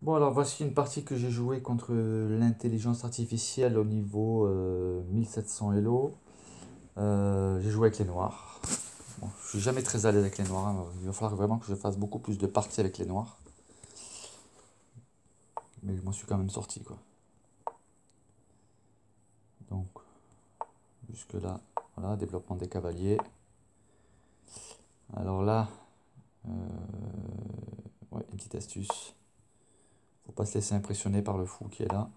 Bon, alors voici une partie que j'ai jouée contre l'intelligence artificielle au niveau 1700 Elo. J'ai joué avec les noirs. Bon, je suis jamais très à l'aise avec les noirs, hein. Il va falloir vraiment que je fasse beaucoup plus de parties avec les noirs. Mais je m'en suis quand même sorti, quoi. Donc, jusque là, voilà, développement des cavaliers. Alors là, euh, ouais, une petite astuce. Faut pas se laisser impressionner par le fou qui est là.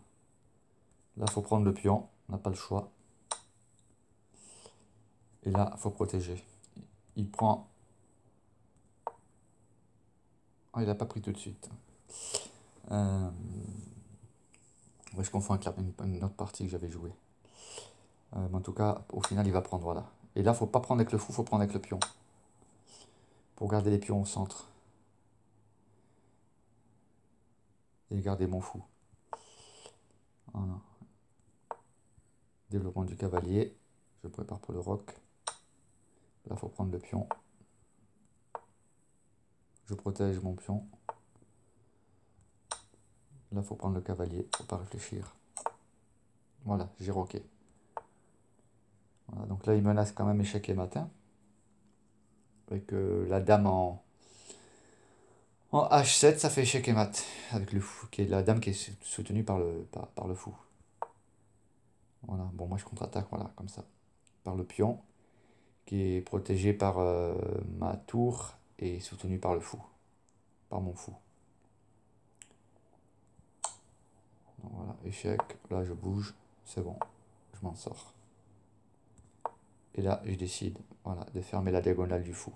Là, faut prendre le pion, on n'a pas le choix. Et là, faut protéger. Il prend. Ah, il a pas pris tout de suite. Euh, Ouais, je confonds avec une autre partie que j'avais jouée. Mais en tout cas, au final, il va prendre, voilà. Et là, faut pas prendre avec le fou, faut prendre avec le pion. Pour garder les pions au centre. Et garder mon fou. Voilà. Développement du cavalier. Je prépare pour le roc. Là, faut prendre le pion. Je protège mon pion. Là, faut prendre le cavalier. Faut pas réfléchir. Voilà, j'ai roqué. Voilà, donc là, il menace quand même échec et matin. Avec la dame en H7, ça fait échec et mat. Avec le fou, qui est la dame qui est soutenue par le fou. Voilà, bon, moi je contre-attaque, voilà, comme ça. Par le pion, qui est protégé par ma tour et soutenu par le fou, par mon fou. Donc voilà, échec, là je bouge, c'est bon, je m'en sors. Et là, je décide, voilà, de fermer la diagonale du fou.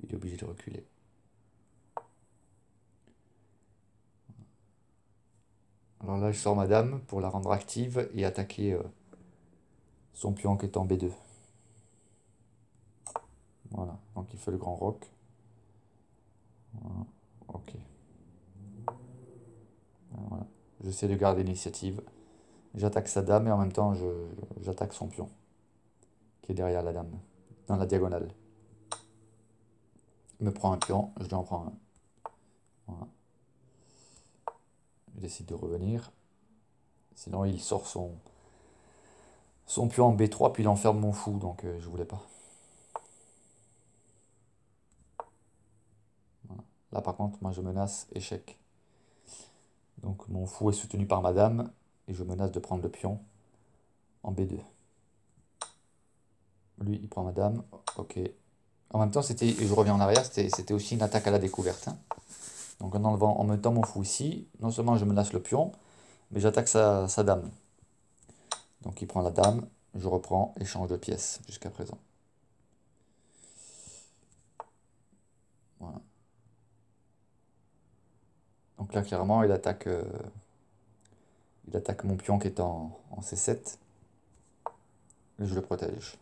Il est obligé de reculer. Alors là, je sors ma dame pour la rendre active et attaquer son pion qui est en B2. Voilà, donc il fait le grand roc. Voilà, ok. Voilà. J'essaie de garder l'initiative. J'attaque sa dame et en même temps, j'attaque son pion, qui est derrière la dame, dans la diagonale. Il me prend un pion, je lui en prends un. Voilà. Je décide de revenir. Sinon, il sort son pion en B3, puis il enferme mon fou, donc je voulais pas. Voilà. Là, par contre, moi, je menace échec. Donc, mon fou est soutenu par ma dame, et je menace de prendre le pion en B2. Lui, il prend ma dame, ok. En même temps, je reviens en arrière, c'était aussi une attaque à la découverte, hein. Donc, en mettant mon fou ici, non seulement je menace le pion, mais j'attaque sa dame. Donc, il prend la dame, je reprends, échange de pièces jusqu'à présent. Voilà. Donc là, clairement, il attaque mon pion qui est en C7. Et je le protège.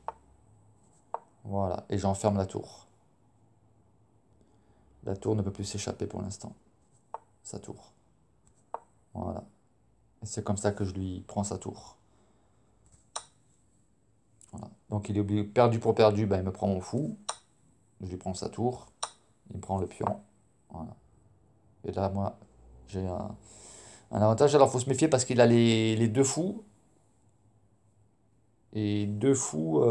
Voilà. Et j'enferme la tour. La tour ne peut plus s'échapper pour l'instant. Sa tour. Voilà. Et c'est comme ça que je lui prends sa tour. Voilà. Donc il est perdu pour perdu. Ben, il me prend mon fou. Je lui prends sa tour. Il me prend le pion. Voilà. Et là, moi, j'ai un avantage. Alors, il faut se méfier parce qu'il a les deux fous. Et deux fous,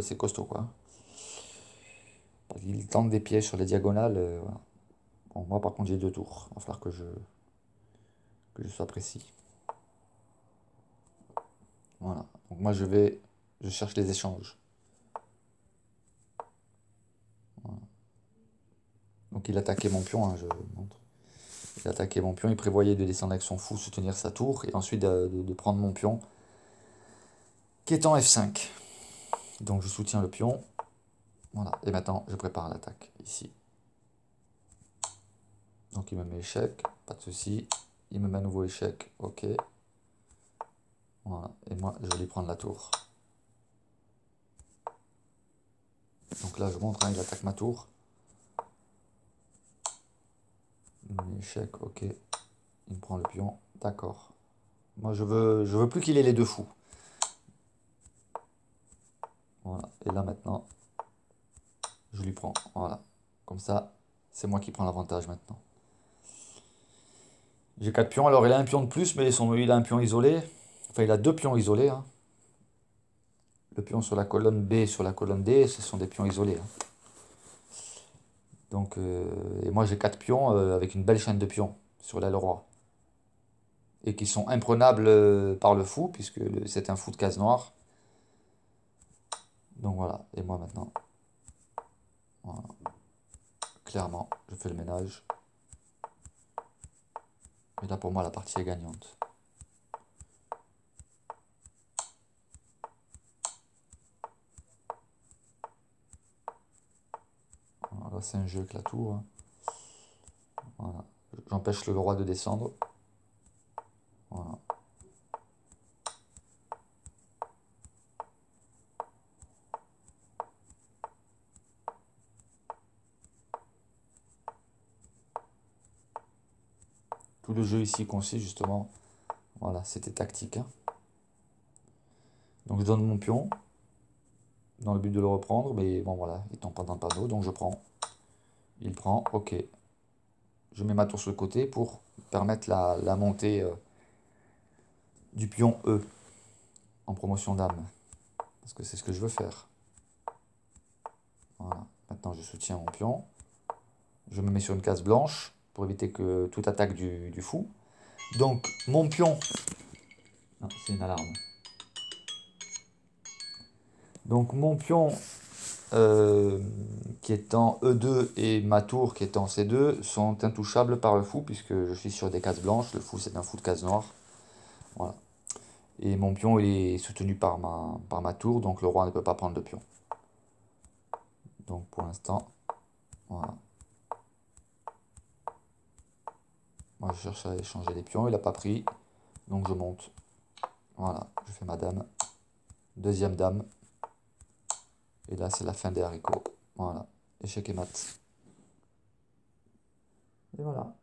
c'est costaud, quoi. Il tente des pièges sur les diagonales. Voilà. Bon, moi, par contre, j'ai deux tours. Il va falloir que je sois précis. Voilà. Donc, moi, je cherche les échanges. Voilà. Donc, il attaquait mon pion, hein, je montre. Il attaquait mon pion. Il prévoyait de descendre avec son fou, soutenir sa tour. Et ensuite, de prendre mon pion, qui est en F5. Donc, je soutiens le pion. Voilà. Et maintenant, je prépare l'attaque, ici. Donc, il me met échec. Pas de souci. Il me met à nouveau échec. Ok. Voilà. Et moi, je vais lui prendre la tour. Donc là, je montre, hein, il attaque ma tour. Il me met échec, ok. Il me prend le pion. D'accord. Moi, je veux plus qu'il ait les deux fous. Voilà. Et là, maintenant, je lui prends. Voilà. Comme ça, c'est moi qui prends l'avantage maintenant. J'ai 4 pions. Alors il a un pion de plus, mais il a un pion isolé. Enfin, il a deux pions isolés, hein. Le pion sur la colonne B et sur la colonne D, ce sont des pions isolés, hein. Donc, et moi j'ai 4 pions avec une belle chaîne de pions sur l'aile roi. Et qui sont imprenables par le fou, puisque c'est un fou de case noire. Donc voilà. Et moi maintenant, voilà. Clairement, je fais le ménage. Et là pour moi la partie est gagnante. Voilà, là c'est un jeu avec la tour, hein. Voilà. J'empêche le roi de descendre. Voilà. Tout le jeu ici consiste justement, voilà, c'était tactique, hein. Donc je donne mon pion dans le but de le reprendre, mais bon voilà, il tombe pas dans le panneau, donc je prends. Il prend, ok. Je mets ma tour sur le côté pour permettre la montée du pion E en promotion dame. Parce que c'est ce que je veux faire. Voilà. Maintenant je soutiens mon pion. Je me mets sur une case blanche pour éviter que toute attaque du fou. Donc mon pion... Non, c'est une alarme. Donc mon pion euh, qui est en E2 et ma tour qui est en C2 sont intouchables par le fou puisque je suis sur des cases blanches. Le fou c'est un fou de case noire. Voilà. Et mon pion il est soutenu par ma tour, donc le roi ne peut pas prendre le pion. Donc pour l'instant, voilà. Moi je cherche à échanger les pions, il n'a pas pris. Donc je monte. Voilà, je fais ma dame. Deuxième dame. Et là c'est la fin des haricots. Voilà, échec et mat. Et voilà.